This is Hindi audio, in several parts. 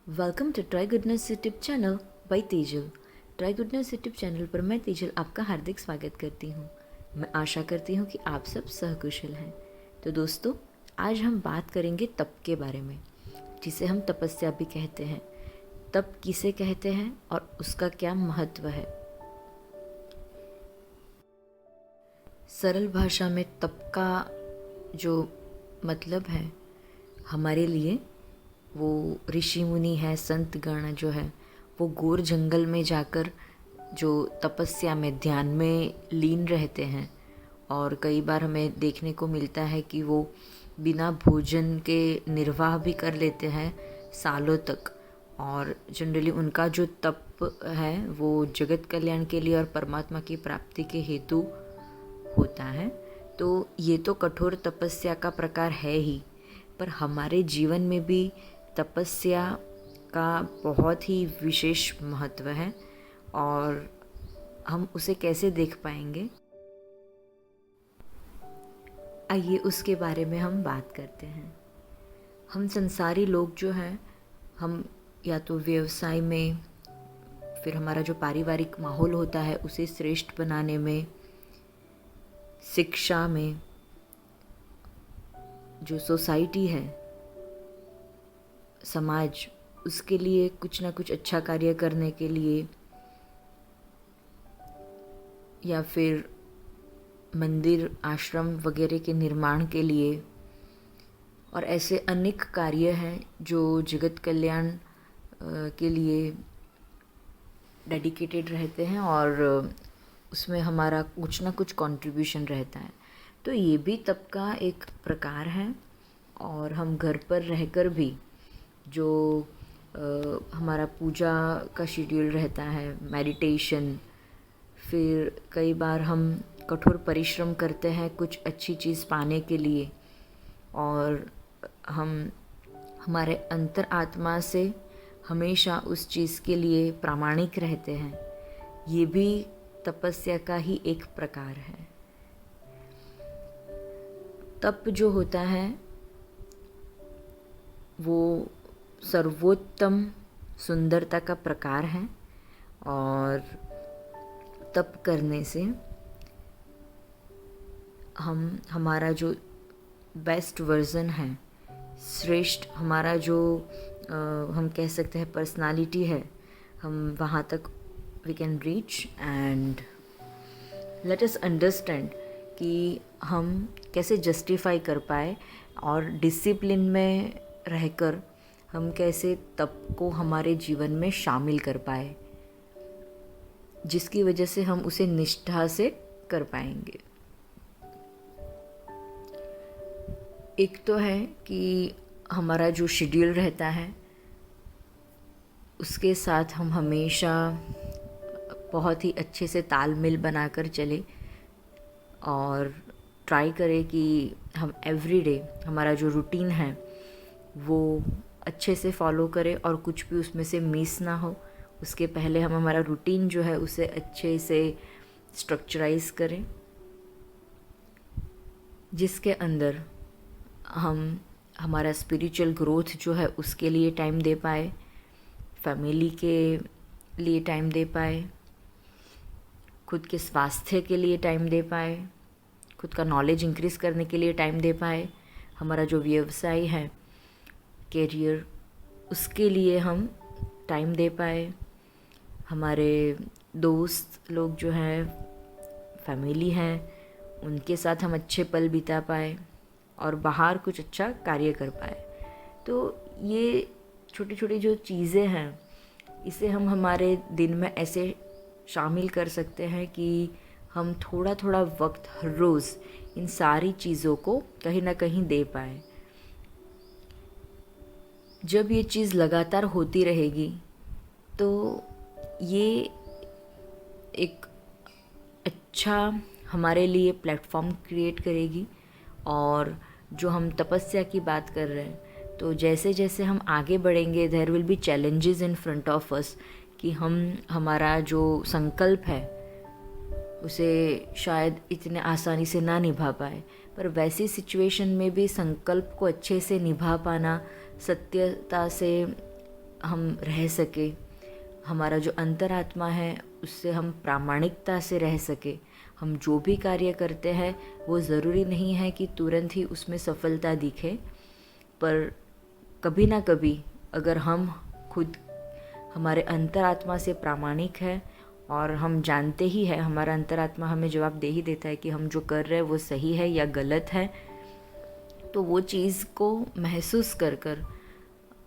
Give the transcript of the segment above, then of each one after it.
Welcome to Try Goodness YouTube channel by Tejal. Try Goodness YouTube channel पर मैं तेजल आपका हार्दिक स्वागत करती हूँ। मैं आशा करती हूँ कि आप सब सहकुशल हैं। तो दोस्तों, आज हम बात करेंगे तप के बारे में, जिसे हम तपस्या भी कहते हैं। तप किसे कहते हैं और उसका क्या महत्व है। सरल भाषा में तप का जो मतलब है हमारे लिए, वो ऋषि मुनि है, संत गण जो है वो घोर जंगल में जाकर जो तपस्या में ध्यान में लीन रहते हैं। और कई बार हमें देखने को मिलता है कि वो बिना भोजन के निर्वाह भी कर लेते हैं सालों तक। और जनरली उनका जो तप है वो जगत कल्याण के लिए और परमात्मा की प्राप्ति के हेतु होता है। तो ये तो कठोर तपस्या का प्रकार है ही, पर हमारे जीवन में भी तपस्या का बहुत ही विशेष महत्व है। और हम उसे कैसे देख पाएंगे, आइए उसके बारे में हम बात करते हैं। हम संसारी लोग जो हैं, हम या तो व्यवसाय में, फिर हमारा जो पारिवारिक माहौल होता है उसे श्रेष्ठ बनाने में, शिक्षा में, जो सोसाइटी है, समाज, उसके लिए कुछ ना कुछ अच्छा कार्य करने के लिए, या फिर मंदिर आश्रम वगैरह के निर्माण के लिए, और ऐसे अनेक कार्य हैं जो जगत कल्याण के लिए डेडिकेटेड रहते हैं और उसमें हमारा कुछ ना कुछ कंट्रीब्यूशन रहता है। तो ये भी तप का एक प्रकार है। और हम घर पर रहकर भी जो हमारा पूजा का शेड्यूल रहता है, मेडिटेशन, फिर कई बार हम कठोर परिश्रम करते हैं कुछ अच्छी चीज़ पाने के लिए, और हम हमारे अंतर आत्मा से हमेशा उस चीज़ के लिए प्रामाणिक रहते हैं। ये भी तपस्या का ही एक प्रकार है। तप जो होता है वो सर्वोत्तम सुंदरता का प्रकार है। और तप करने से हम हमारा जो बेस्ट वर्जन है, श्रेष्ठ हमारा जो हम कह सकते हैं पर्सनालिटी है, हम वहाँ तक we can reach. And let us understand कि हम कैसे जस्टिफाई कर पाए और डिसिप्लिन में रहकर हम कैसे तप को हमारे जीवन में शामिल कर पाए, जिसकी वजह से हम उसे निष्ठा से कर पाएंगे। एक तो है कि हमारा जो शेड्यूल रहता है उसके साथ हम हमेशा बहुत ही अच्छे से तालमेल बनाकर चले और ट्राई करें कि हम एवरीडे हमारा जो रूटीन है वो अच्छे से फॉलो करें और कुछ भी उसमें से मिस ना हो। उसके पहले हम हमारा रूटीन जो है उसे अच्छे से स्ट्रक्चराइज करें, जिसके अंदर हम हमारा स्पिरिचुअल ग्रोथ जो है उसके लिए टाइम दे पाए, फैमिली के लिए टाइम दे पाए, खुद के स्वास्थ्य के लिए टाइम दे पाए, खुद का नॉलेज इंक्रीज करने के लिए टाइम दे पाए, हमारा जो व्यवसाय है, कैरियर, उसके लिए हम टाइम दे पाए, हमारे दोस्त लोग जो हैं, फैमिली हैं, उनके साथ हम अच्छे पल बिता पाए और बाहर कुछ अच्छा कार्य कर पाए। तो ये छोटी छोटी जो चीज़ें हैं, इसे हम हमारे दिन में ऐसे शामिल कर सकते हैं कि हम थोड़ा थोड़ा वक्त हर रोज़ इन सारी चीज़ों को कहीं ना कहीं दे पाए। जब ये चीज़ लगातार होती रहेगी तो ये एक अच्छा हमारे लिए प्लेटफॉर्म क्रिएट करेगी। और जो हम तपस्या की बात कर रहे हैं, तो जैसे जैसे हम आगे बढ़ेंगे there will be challenges in front of us, कि हम हमारा जो संकल्प है उसे शायद इतने आसानी से ना निभा पाए, पर वैसी सिचुएशन में भी संकल्प को अच्छे से निभा पाना, सत्यता से हम रह सके, हमारा जो अंतरात्मा है उससे हम प्रामाणिकता से रह सके। हम जो भी कार्य करते हैं वो ज़रूरी नहीं है कि तुरंत ही उसमें सफलता दिखे, पर कभी ना कभी अगर हम खुद हमारे अंतरात्मा से प्रामाणिक है और हम जानते ही है, हमारा अंतरात्मा हमें जवाब दे ही देता है कि हम जो कर रहे हैं वो सही है या गलत है, तो वो चीज़ को महसूस कर कर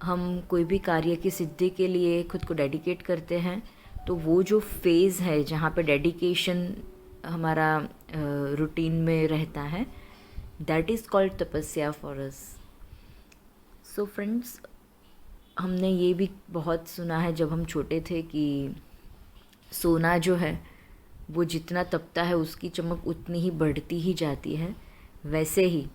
हम कोई भी कार्य की सिद्धि के लिए खुद को डेडिकेट करते हैं, तो वो जो फेज़ है जहाँ पे डेडिकेशन हमारा रूटीन में रहता है, दैट इज़ कॉल्ड तपस्या फॉर अस। सो फ्रेंड्स, हमने ये भी बहुत सुना है जब हम छोटे थे कि सोना जो है वो जितना तपता है उसकी चमक उतनी ही बढ़ती ही जाती है। वैसे ही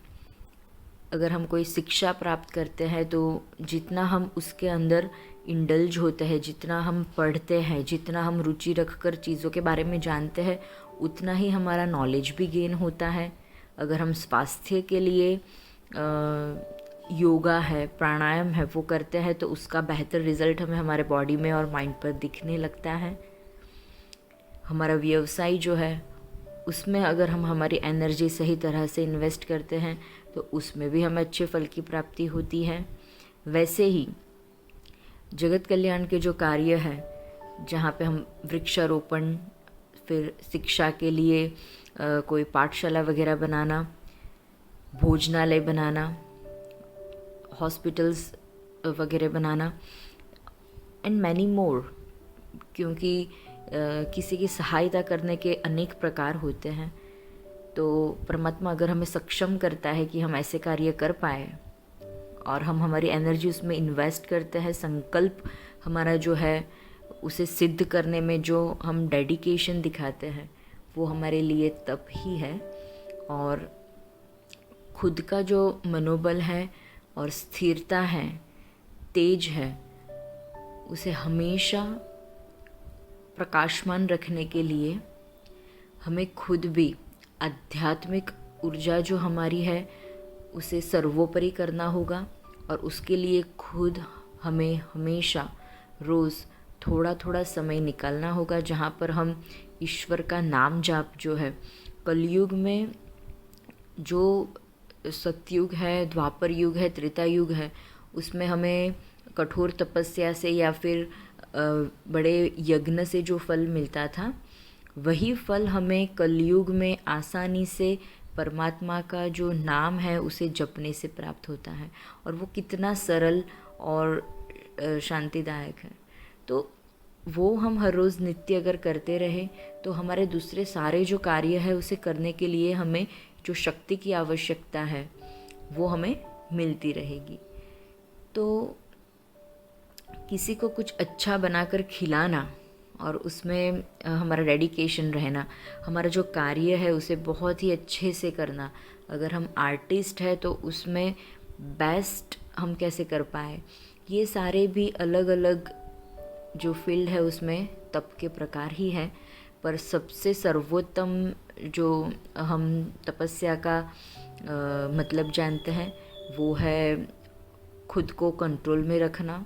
अगर हम कोई शिक्षा प्राप्त करते हैं तो जितना हम उसके अंदर इंडल्ज होते हैं, जितना हम पढ़ते हैं, जितना हम रुचि रखकर चीज़ों के बारे में जानते हैं, उतना ही हमारा नॉलेज भी गेन होता है। अगर हम स्वास्थ्य के लिए योगा है, प्राणायाम है, वो करते हैं तो उसका बेहतर रिज़ल्ट हमें हमारे बॉडी में और माइंड पर दिखने लगता है। हमारा व्यवसाय जो है उसमें अगर हम हमारी एनर्जी सही तरह से इन्वेस्ट करते हैं तो उसमें भी हमें अच्छे फल की प्राप्ति होती है। वैसे ही जगत कल्याण के जो कार्य है, जहाँ पे हम वृक्षारोपण, फिर शिक्षा के लिए कोई पाठशाला वगैरह बनाना, भोजनालय बनाना, हॉस्पिटल्स वगैरह बनाना एंड मैनी मोर, क्योंकि किसी की सहायता करने के अनेक प्रकार होते हैं। तो परमात्मा अगर हमें सक्षम करता है कि हम ऐसे कार्य कर पाए और हम हमारी एनर्जी उसमें इन्वेस्ट करते हैं, संकल्प हमारा जो है उसे सिद्ध करने में जो हम डेडिकेशन दिखाते हैं, वो हमारे लिए तप ही है। और खुद का जो मनोबल है और स्थिरता है, तेज है, उसे हमेशा प्रकाशमान रखने के लिए हमें खुद भी आध्यात्मिक ऊर्जा जो हमारी है उसे सर्वोपरि करना होगा। और उसके लिए खुद हमें हमेशा रोज़ थोड़ा थोड़ा समय निकालना होगा, जहाँ पर हम ईश्वर का नाम जाप जो है, कलयुग में जो सतयुग है, द्वापर युग है, त्रेता युग है, उसमें हमें कठोर तपस्या से या फिर बड़े यज्ञ से जो फल मिलता था, वही फल हमें कलयुग में आसानी से परमात्मा का जो नाम है उसे जपने से प्राप्त होता है। और वो कितना सरल और शांतिदायक है। तो वो हम हर रोज़ नित्य अगर करते रहे तो हमारे दूसरे सारे जो कार्य है उसे करने के लिए हमें जो शक्ति की आवश्यकता है वो हमें मिलती रहेगी। तो किसी को कुछ अच्छा बनाकर खिलाना और उसमें हमारा डेडिकेशन रहना, हमारा जो कार्य है उसे बहुत ही अच्छे से करना। अगर हम आर्टिस्ट है तो उसमें बेस्ट हम कैसे कर पाए, ये सारे भी अलग अलग जो फील्ड है उसमें तप के प्रकार ही है। पर सबसे सर्वोत्तम जो हम तपस्या का मतलब जानते हैं वो है खुद को कंट्रोल में रखना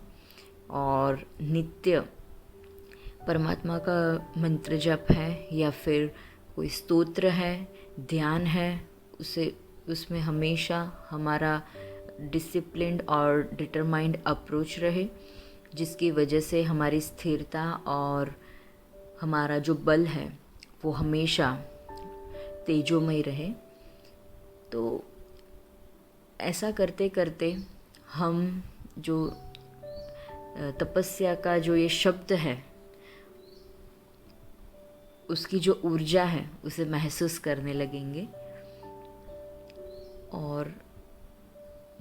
और नित्य परमात्मा का मंत्र जप है या फिर कोई स्तोत्र है, ध्यान है, उसे उसमें हमेशा हमारा डिसिप्लिन्ड और डिटरमाइंड अप्रोच रहे, जिसकी वजह से हमारी स्थिरता और हमारा जो बल है वो हमेशा तेजोमय रहे। तो ऐसा करते करते हम जो तपस्या का जो ये शब्द है उसकी जो ऊर्जा है उसे महसूस करने लगेंगे। और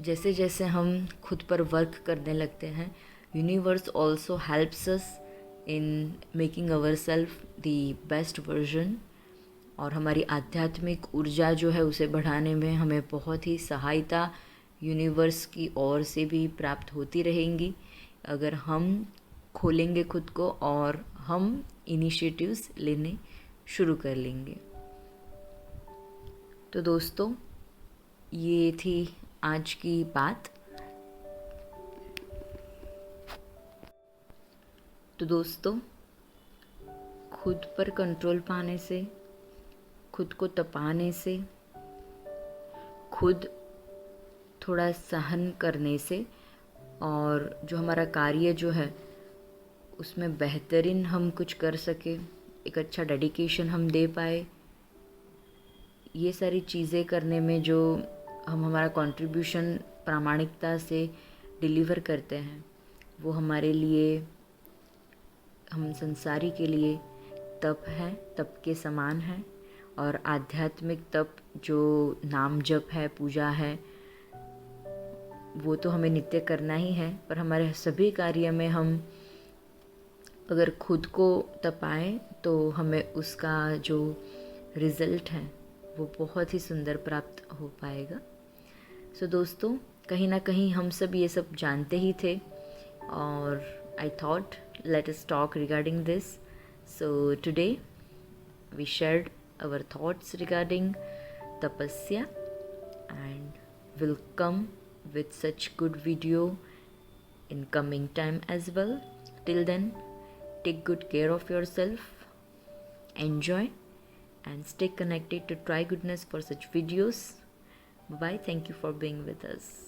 जैसे जैसे हम खुद पर वर्क करने लगते हैं, universe also helps us in making our self the best version. और हमारी आध्यात्मिक ऊर्जा जो है उसे बढ़ाने में हमें बहुत ही सहायता यूनिवर्स की ओर से भी प्राप्त होती रहेंगी, अगर हम खोलेंगे खुद को और हम इनिशिएटिव्स लेने शुरू कर लेंगे। तो दोस्तों, ये थी आज की बात। तो दोस्तों, खुद पर कंट्रोल पाने से, खुद को तपाने से, खुद थोड़ा सहन करने से और जो हमारा कार्य जो है उसमें बेहतरीन हम कुछ कर सके, एक अच्छा डेडिकेशन हम दे पाए, ये सारी चीज़ें करने में जो हम हमारा कंट्रीब्यूशन प्रामाणिकता से डिलीवर करते हैं, वो हमारे लिए, हम संसारी के लिए तप है, तप के समान है। और आध्यात्मिक तप जो नाम जप है, पूजा है, वो तो हमें नित्य करना ही है, पर हमारे सभी कार्य में हम अगर खुद को तपाएं तो हमें उसका जो रिज़ल्ट है वो बहुत ही सुंदर प्राप्त हो पाएगा। सो दोस्तों, कहीं ना कहीं हम सब ये सब जानते ही थे और I thought let us talk regarding this. So today we shared our thoughts regarding tapasya, and will come with such good video in coming time as well. Till then, take good care of yourself, enjoy and stay connected to Try Goodness for such videos. Bye bye. Thank you for being with us.